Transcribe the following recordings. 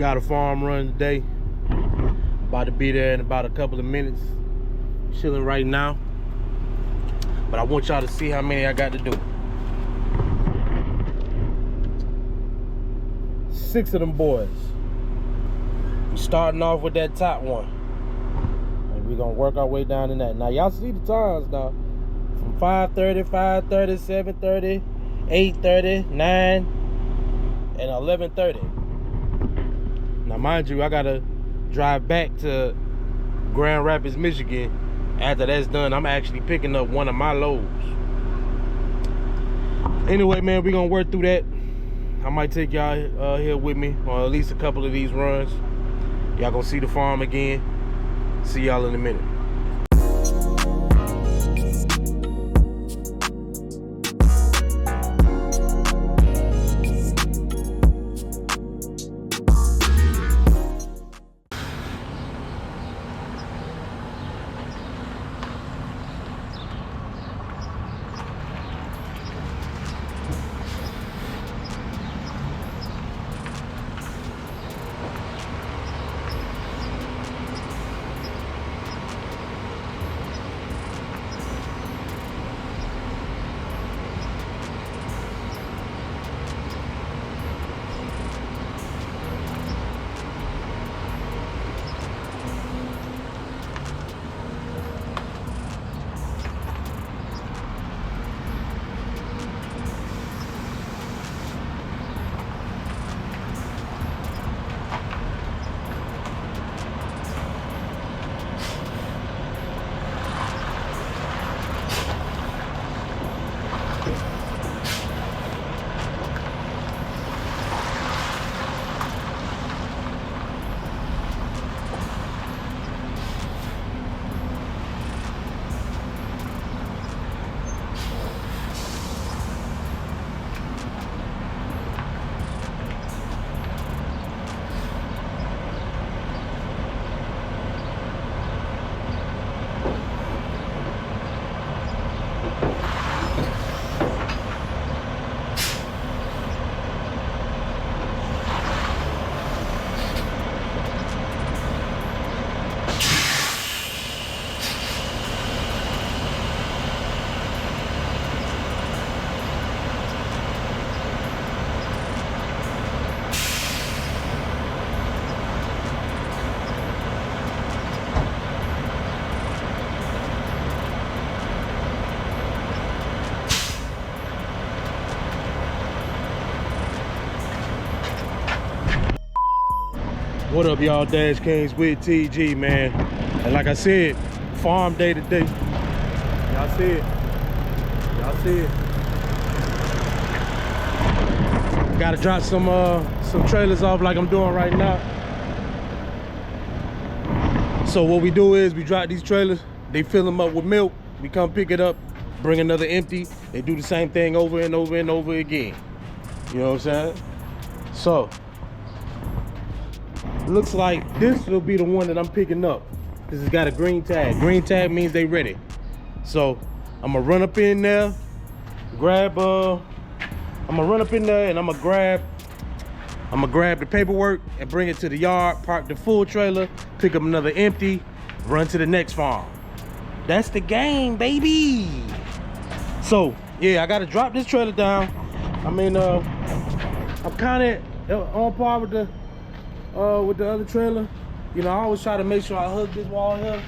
got a farm run today. About to be there in about a couple of minutes. Chilling right now. But I want y'all to see how many I got to do. 6 of them boys. We starting off with that top one. And we're gonna work our way down in that. Now y'all see the times now. From 5:30, 5:30, 7:30, 8:30, 9, and 11:30. Now mind you, I gotta drive back to Grand Rapids, Michigan. After that's done, I'm actually picking up one of my loads. Anyway, man, we're gonna work through that. I might take y'all here with me on at least a couple of these runs. Y'all gonna see the farm again. See y'all in a minute. What up, y'all? Dash Kings with TG, man. And like I said, farm day today. Y'all see it? Y'all see it? Gotta drop some trailers off like I'm doing right now. So what we do is we drop these trailers, they fill them up with milk, we come pick it up, bring another empty, they do the same thing over and over and over again. You know what I'm saying? So looks like this will be the one that I'm picking up. This has got a green tag. Green tag means they ready. So I'm gonna run up in there, grab I'm gonna run up in there and I'm gonna grab the paperwork and bring it to the yard, park the full trailer, pick up another empty, run to the next farm. That's the game, baby. So yeah, I gotta drop this trailer down. I mean, I'm kind of on par with the other trailer. You know, I always try to make sure I hook this wall here.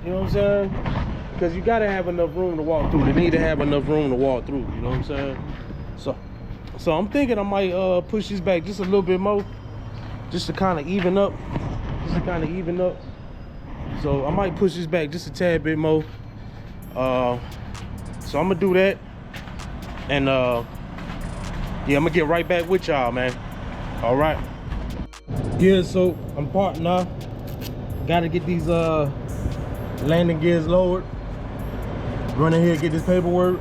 You know what I'm saying? Because you gotta have enough room to walk through. They need to have enough room to walk through. You know what I'm saying? So I'm thinking I might push this back just a little bit more, just to kind of even up. So I might push this back just a tad bit more. So I'm gonna do that, and yeah, I'm gonna get right back with y'all, man. All right. Yeah, so I'm parked now. Gotta get these landing gears lowered. Run in here, get this paperwork,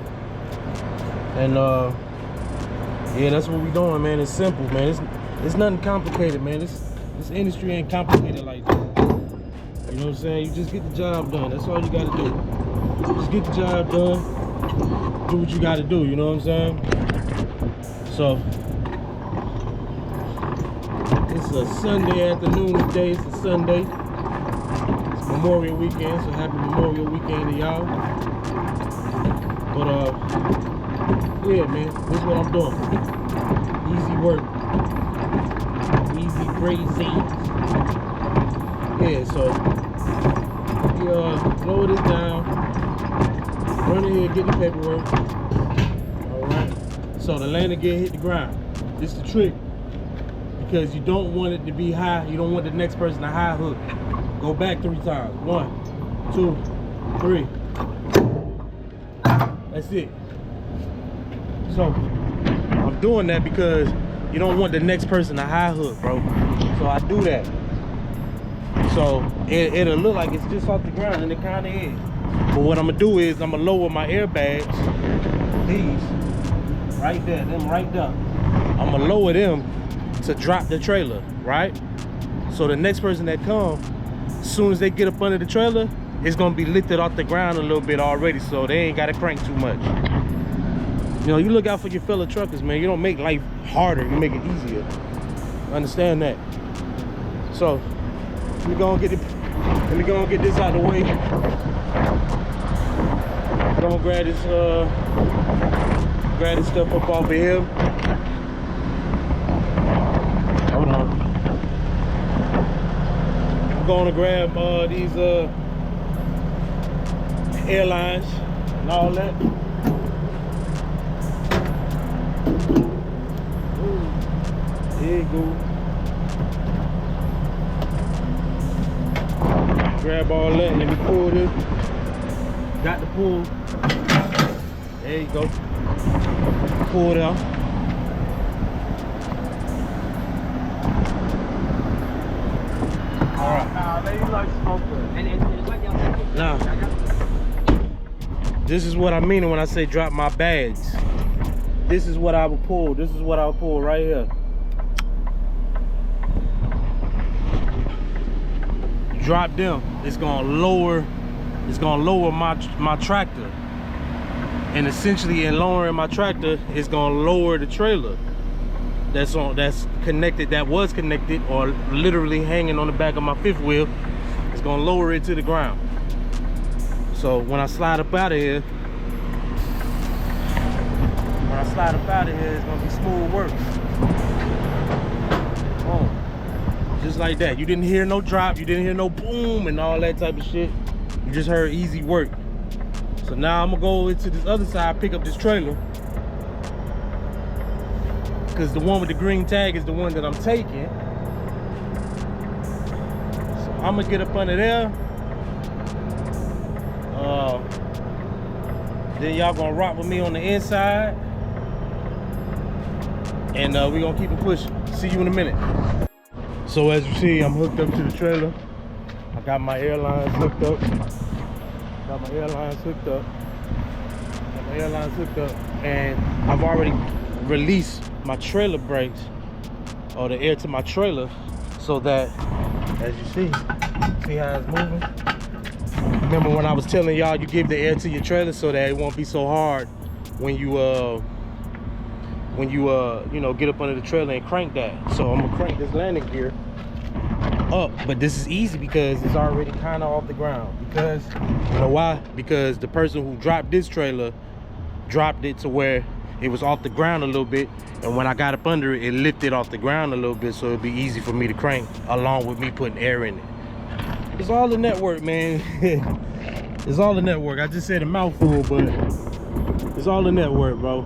and yeah, that's what we doing, man. It's simple, man. It's nothing complicated, man. This industry ain't complicated like that. You know what I'm saying? You just get the job done. That's all you gotta do. Just get the job done. Do what you gotta do. You know what I'm saying? So It's a Sunday afternoon today. It's a Sunday. It's Memorial Weekend, so happy Memorial Weekend to y'all. But yeah, man, this is what I'm doing. Easy work. Easy crazy. Yeah, so we lower this down, run in here, get the paperwork. Alright. So the landing gear hit the ground. This is the trick. Because you don't want it to be high, you don't want the next person to high hook. Go back 3 times. 1, 2, 3. That's it. So I'm doing that because you don't want the next person to high hook, bro. So I do that. So it'll look like it's just off the ground, and it kind of is. But what I'm gonna do is I'm gonna lower my airbags. These right there, them right there. I'm gonna lower them to drop the trailer, right? So the next person that comes, as soon as they get up under the trailer, it's gonna be lifted off the ground a little bit already, so they ain't gotta crank too much. You know, you look out for your fellow truckers, man. You don't make life harder, you make it easier. Understand that. So let me go and get this out of the way. I'm gonna grab this stuff up off of here. Hold on. I'm gonna grab these airlines and all that. Ooh, there you go. Grab all that. Let me pull this. Got the pull. There you go. Pull it out. Now, this is what I mean when I say drop my bags. This is what I would pull. This is what I would pull right here. Drop them. It's gonna lower my tractor. And essentially in lowering my tractor, it's gonna lower the trailer that's connected, that was connected or literally hanging on the back of my 5th wheel. It's gonna lower it to the ground. So when I slide up out of here, it's gonna be smooth work. Boom. Just like that. You didn't hear no drop, you didn't hear no boom and all that type of shit. You just heard easy work. So now I'm gonna go into this other side, pick up this trailer. Because the one with the green tag is the one that I'm taking. So I'm gonna get up under there. Then y'all gonna rock with me on the inside. And we're gonna keep it pushing. See you in a minute. So as you see, I'm hooked up to the trailer. I got my airlines hooked up. And I've already released my trailer brakes, or the air to my trailer, so that, as you see how it's moving? Remember when I was telling y'all you give the air to your trailer so that it won't be so hard when you you know, get up under the trailer and crank that. So I'm gonna crank this landing gear up, but this is easy because it's already kind of off the ground. Because you know why? Because the person who dropped this trailer dropped it to where it was off the ground a little bit, and when I got up under it, it lifted off the ground a little bit, so it'd be easy for me to crank along with me putting air in it. It's all the network, man. It's all the network. I just said a mouthful, but it's all the network, bro.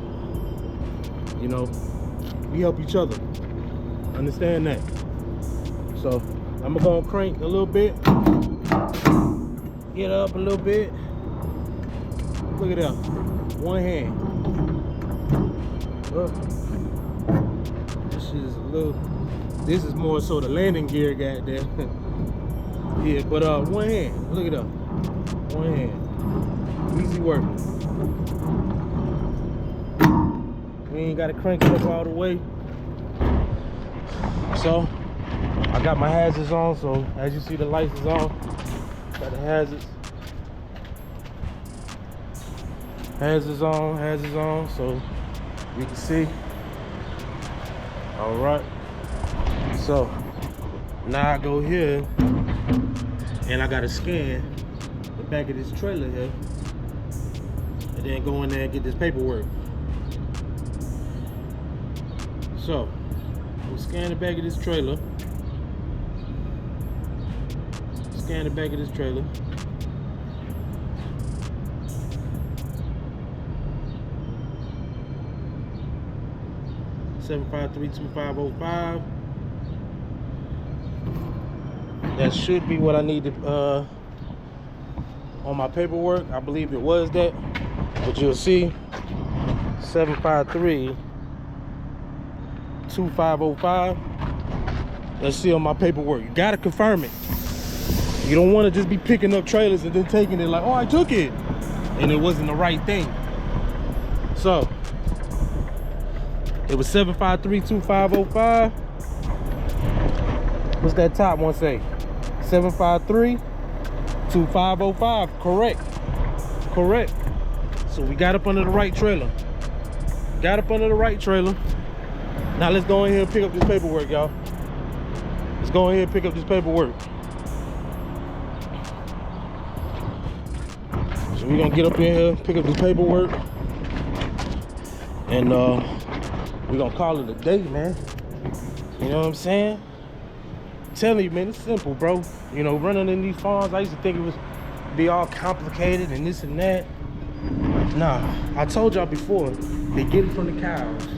You know, we help each other. Understand that. So I'm gonna go and crank a little bit, get up a little bit. Look at that, one hand. This is more so the landing gear, goddamn. Yeah, but one hand. Look at that, one hand. Easy work. We ain't gotta crank it up all the way. So I got my hazards on, so as you see the lights is on. Got the hazards. Hazards on, so you can see. All right. So Now I go here and I gotta scan the back of this trailer here and then go in there and get this paperwork. So I'm scanning the back of this trailer. Scan the back of this trailer. $7532505. That should be what I need to on my paperwork. I believe it was that, but you'll see 7532505. Let's see on my paperwork. You gotta confirm it. You don't want to just be picking up trailers and then taking it like, oh, I took it, and it wasn't the right thing. So it was 7532505. What's that top one say? 7532505. Correct. Correct. So we got up under the right trailer. Got up under the right trailer. Now let's go in here and pick up this paperwork, y'all. Let's go in here and pick up this paperwork. So we're gonna get up in here, pick up this paperwork, and we're gonna call it a day, man. You know what I'm saying? I'm telling you, man, it's simple, bro. You know, running in these farms, I used to think it was be all complicated and this and that. Nah, I told y'all before, they get it from the cows,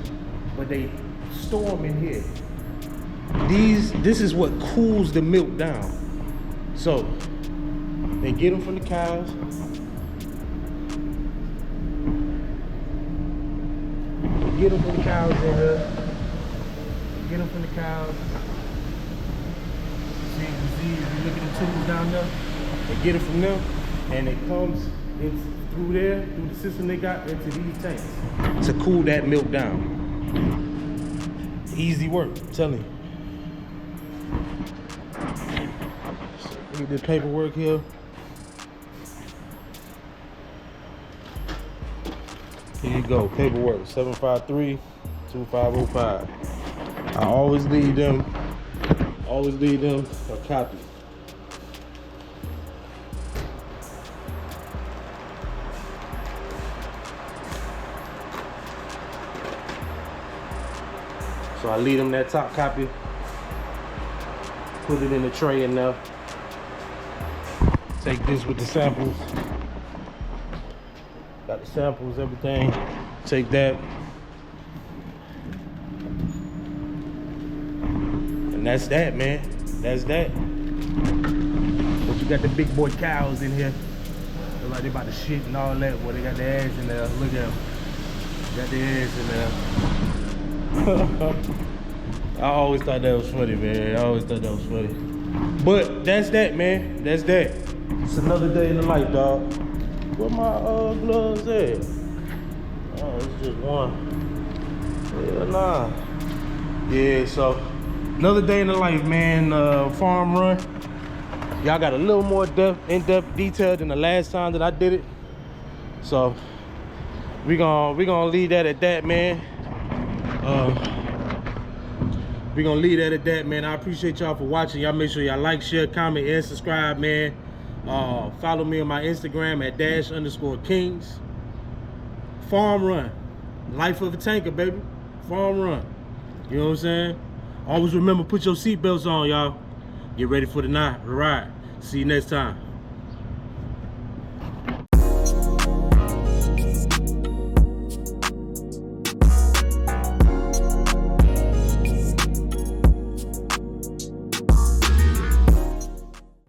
but they store them in here. This is what cools the milk down. So they get them from the cows. Get them from the cows in here. Get them from the cows. See, if you look at the tubes down there, they get it from them, and it comes through there, through the system they got, into these tanks to cool that milk down. Easy work, I'm telling you. So, get this paperwork here. Here you go, paperwork, 7532505. I always leave them a copy. So I leave them that top copy, put it in the tray in there. Take this with the samples. Got the samples, everything. Take that. And that's that, man. That's that. But you got the big boy cows in here. They're like they about to shit and all that. Boy, they got their ass in there. Look at them. Got their ass in there. I always thought that was funny, man. I always thought that was funny. But that's that, man. That's that. It's another day in the life, dog. Where my gloves at? Oh, it's just one. Hell nah. Yeah, so another day in the life, man. Farm run. Y'all got a little more in-depth detail than the last time that I did it. So we gonna leave that at that, man. We're gonna leave that at that, man. I appreciate y'all for watching. Y'all make sure y'all like, share, comment, and subscribe, man. Follow me on my Instagram at @dash_kings. Farm run. Life of a tanker, baby. Farm run. You know what I'm saying? Always remember, put your seatbelts on, y'all. Get ready for the ride. See you next time.